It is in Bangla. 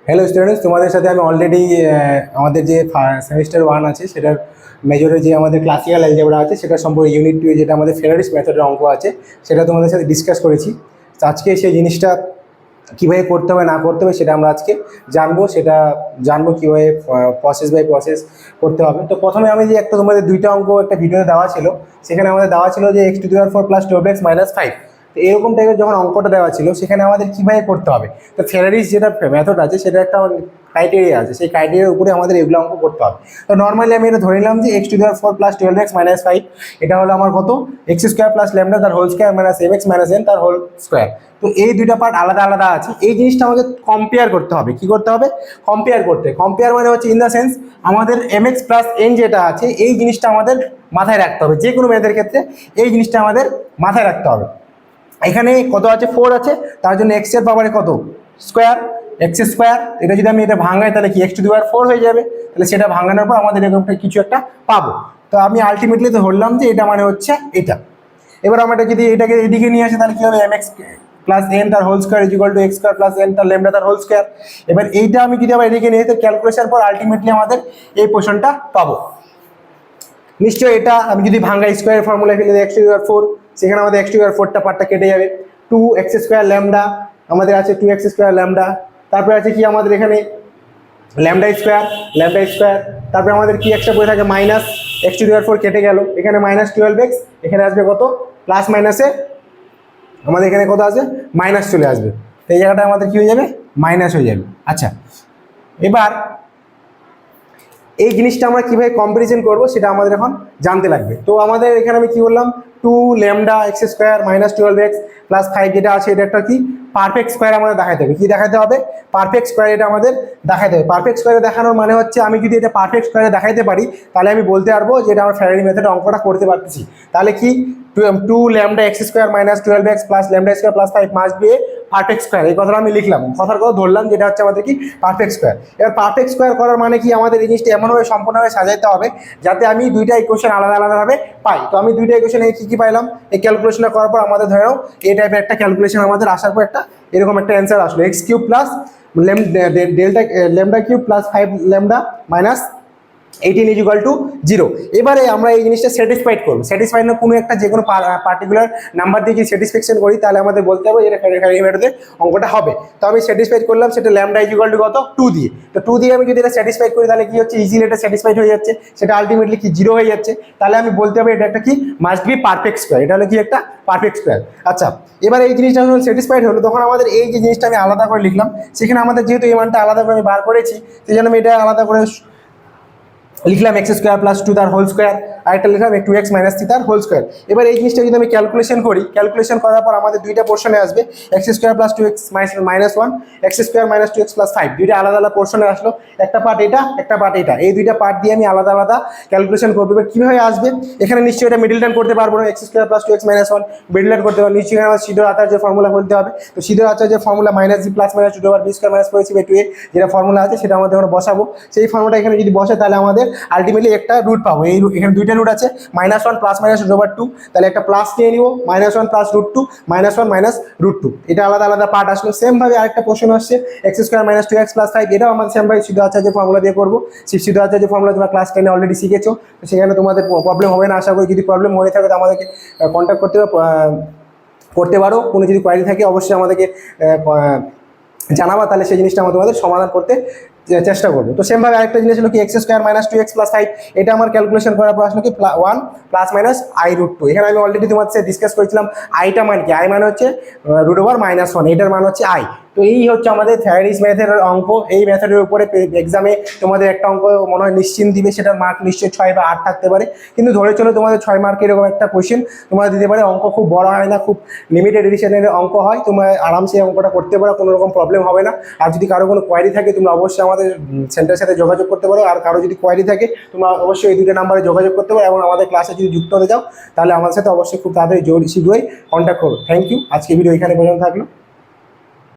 হ্যালো স্টুডেন্টস, তোমাদের সাথে আমি অলরেডি আমাদের যে সেমিস্টার 1 আছে সেটার মেজরের যে আমাদের ক্লাসিক্যাল অ্যালজেব্রা আছে সেটা সম্পর্কে ইউনিট 2 যেটা আমাদের ফেরারিস মেথডের অঙ্ক আছে সেটা তোমাদের সাথে ডিসকাস করেছি। তো আজকে সেই জিনিসটা কীভাবে করতে হবে না করতে হবে সেটা আমরা আজকে জানবো কীভাবে প্রসেস বাই প্রসেস করতে হবে। তো প্রথমে আমি যে একটা তোমাদের দুইটা অঙ্ক একটা ভিডিওতে দেওয়া ছিল, সেখানে আমাদের দেওয়া ছিল যে x⁴ + 12x - 5। তো এরকম টাইপের যখন অঙ্কটা দেওয়া ছিল সেখানে আমাদের কীভাবে করতে হবে, তো ফেরারিস যেটা মেথড আছে সেটা একটা ক্রাইটেরিয়া আছে, সেই ক্রাইটেরিয়ার উপরে আমাদের এগুলো অঙ্ক করতে হবে। তো নর্মালি আমি এটা ধরে নিলাম যে x⁴ + 12x - 5 এটা হলো আমার কত, x² + λ তার হোল স্কোয়ার - mx - n তার হোল স্কোয়ার। তো এই দুইটা পার্ট আলাদা আলাদা আছে, এই জিনিসটা আমাকে কম্পেয়ার করতে হবে। কি করতে হবে? কম্পেয়ার মানে হচ্ছে ইন দ্য সেন্স আমাদের mx + n যেটা আছে এই জিনিসটা আমাদের মাথায় রাখতে হবে। যে কোনো ম্যাথের ক্ষেত্রে এই জিনিসটা আমাদের মাথায় রাখতে হবে। এখানে কত আছে? 4 আছে, তার জন্য x এর পাওয়ারে কত? Square, x²। এটা যদি আমি এটা ভাঙাই তাহলে কি x⁴ হয়ে যাবে, তাহলে সেটা ভাঙানোর পর আমাদের এরকম কিছু একটা পাবো। তো আমি আলটিমেটলি তো ধরলাম যে এটা মানে হচ্ছে এটা। এবার আমরা যদি এটাকে এদিকে নিয়ে আসি তাহলে কি হবে? mx + n তার হোল স্কোয়ার = x² + n তার ল্যামডা তার হোল স্কোয়ার। এবার এইটা আমি যদি আবার এদিকে নিয়ে আসি ক্যালকুলেশন পর আলটিমেটলি আমাদের এই পোর্শনটা পাবো। নিশ্চয়ই এটা আমি যদি ভাঙা স্কোয়ারের ফর্মুলা ফেলে x⁴, সেখানে আমাদের x⁴টা পার্টটা কেটে যাবে। 2x² ল্যামডা আমাদের আছে, 2x² ল্যামডা। তারপরে আছে কি আমাদের এখানে ল্যামডা স্কোয়ার। তারপরে আমাদের কি একটা পড়ে থাকে মাইনাস, x⁴ কেটে গেল, এখানে -12x, এখানে আসবে কত? প্লাস মাইনাসে আমাদের এখানে কত আসবে? মাইনাস চলে আসবে। তো এই জায়গাটা আমাদের কি হয়ে যাবে? মাইনাস হয়ে যাবে। আচ্ছা, এবার এই জিনিসটা আমরা কীভাবে কম্পারিজন করবো সেটা আমাদের এখন জানতে লাগবে। তো আমাদের এখানে আমি কি বললাম, 2λ x² - 12x + 5 যেটা আছে এটা একটা কি পারফেক্ট স্কোয়ার আমাদের দেখাতে হবে। কি দেখাতে হবে? পারফেক্ট স্কোয়ার এটা আমাদের দেখাতে হবে। পারফেক্ট স্কোয়ারে দেখানোর মানে হচ্ছে আমি যদি এটা পারফেক্ট স্কোয়ারে দেখাতে পারি তাহলে আমি বলতে পারবো যে এটা আমার ফ্যারাডে মেথডে অঙ্কটা করতে পারতেছি। তাহলে কি 2λ x² - 12x + λ² + 5 must be perfect square, এই কথাটা আমি লিখলাম, কথার কথা ধরলাম যেটা হচ্ছে আমাদের কি পারফেক্ট স্কোয়ার। এবার পারফেক্ট স্কোয়ার করার মানে কি আমাদের এই জিনিসটা এমনভাবে সম্পূর্ণভাবে সাজাইতে হবে যাতে আমি দুইটা ইকুয়েশন আলাদা আলাদাভাবে পাই। তো আমি দুইটা ইকুয়েশনে কী পাইলাম, এই ক্যালকুলেশনটা করার পর আমাদের ধরে নাও এই টাইপের একটা ক্যালকুলেশন আমাদের আসার পর একটা এরকম একটা অ্যান্সার আসলো, x³ + λ³ + 5λ - 18 = 0। এবারে আমরা এই জিনিসটা স্যাটিসফাইড করবো। স্যাটিসফাইড না কোনো একটা যে কোনো পার্টিকুলার নাম্বার দিয়ে যদি স্যাটিসফ্যাকশন করি তাহলে আমাদের বলতে হবে এটা ফ্যারাডে মেথডে অঙ্কটা হবে। তো আমি স্যাটিসফাইড করলাম সেটা λ = কত? 2 দিয়ে। তো 2 দিয়ে আমি যদি এটা স্যাটিসফাইড করি তাহলে কি হচ্ছে? ইজিলি এটা স্যাটিসফাইড হয়ে যাচ্ছে, সেটা আলটিমেটলি কি 0 হয়ে যাচ্ছে। তাহলে আমি বলতে হবে এটা একটা কি মাস্ট বি পারফেক্ট স্কোয়ার, এটা হলো কি একটা পারফেক্ট স্কোয়ার। আচ্ছা, এবার এই জিনিসটা যখন স্যাটিসফাইড হলো তখন আমাদের এই যে জিনিসটা আমি আলাদা করে লিখলাম, সেখানে আমাদের যেহেতু এই মানটা আলাদা করে আমি বার করেছি সেই জন্য আমি এটা আলাদা করে লিখলাম x² + 2 তার হোল স্কোয়ার, আরেকটা লিখলাম 2x - 3 তার হোল স্কোয়ার। এবার এই জিনিসটা যদি আমি ক্যালকুলেশন করি, ক্যালকুলেশন করার পর আমাদের দুইটা পোর্শনে আসবে, x² + 2x - 1, x² - 2x + 5, দুইটা আলাদা আলাদা পোর্শনে আসলো, একটা পার্ট এটা একটা পার্ট এটা, এই দুইটা পার্ট দিয়ে আমি আলাদা আলাদা ক্যালকুলেশন করবো। এবার কীভাবে আসবে? এখানে নিশ্চয়ই এটা মিডল টার্ম করতে পারবো না, x² + 2x - 1 মিডল টার্ম করতে পারবো, নিশ্চয়ই আমার সিধর আচার্যের ফর্মুলা বলতে হবে। তো সিধর আচার্যের ফর্মুলা -g + -2b² - 4ac/2a যেটা ফর্মুলা আছে সেটা আমাদের আমরা বসাবো। সেই ফর্মুলাটা এখানে যদি বসে তাহলে আমাদের আলটিমেটলি একটা রুট পাবো। এই এখানে দুইটা রুট আছে, -1 + -2/2, তাহলে একটা প্লাস নিয়ে নিব, -1 + √2 -1 - √2, এটা আলাদা আলাদা পার্ট আসলো। সেমভাবে আরেকটা কোশ্চেন আসছে x² - 2x + 5, এটাও আমাদের সেমভাবে সিধর আচার্যের ফর্মুলা দিয়ে করবো। সেই সিধর আচার্যের ফর্মুলা তোমরা ক্লাস 10-এ অলরেডি শিখেছো, তো সেখানে তোমাদের প্রবলেম হবে না আশা করি। যদি প্রবলেম হয়ে থাকে তো আমাদেরকে কন্ট্যাক্ট করতে পারো। কোনো যদি কোয়ারি থাকে অবশ্যই আমাদেরকে জানাবা, তাহলে সেই জিনিসটা আমরা তোমাদের সমাধান করতে চেষ্টা করবো। তো সেমভাবে আরেকটা জিনিস হলো কি x² - 2x + 5, এটা আমার ক্যালকুলেশন করার পর আসলো কি 1 ± i√2। এখানে আমি অলরেডি তোমাদের সাথে ডিসকাস করেছিলাম আইটা মান কি, আই মানে হচ্ছে √1 - 1, এটার মান হচ্ছে আই। তো এই হচ্ছে আমাদের ফ্যারাডেস মেথডের অঙ্ক। এই মেথডের উপরে এক্সামে তোমাদের একটা অঙ্ক মনে হয় নিশ্চিন্ত দিবে, সেটার মার্ক নিশ্চয়ই 6 বা 8 থাকতে পারে, কিন্তু ধরে চলো তোমাদের 6 মার্কের এরকম একটা কোয়েশ্চেন তোমাদের দিতে পারে। অঙ্ক খুব বড় হয় না, খুব লিমিটেড এডিশনের অঙ্ক হয়, তোমরা আরামসে অঙ্কটা করতে পারো, কোনো রকম প্রবলেম হবে না। আর যদি কারো কোনো কোয়ারি থাকে তোমরা অবশ্যই আমাদের সেন্টারের সাথে যোগাযোগ করতে পারো। আর কারো যদি কোয়ারি থাকে তোমরা অবশ্যই এই দুটো নাম্বারে যোগাযোগ করতে পারো, এবং আমাদের ক্লাসে যদি যুক্ত হতে চাও তাহলে আমাদের সাথে অবশ্যই খুব তাড়াতাড়ি শীঘ্রই কন্ট্যাক্ট করো। Thank you. আজকে ভিডিও এখানে পর্যন্ত থাকলো।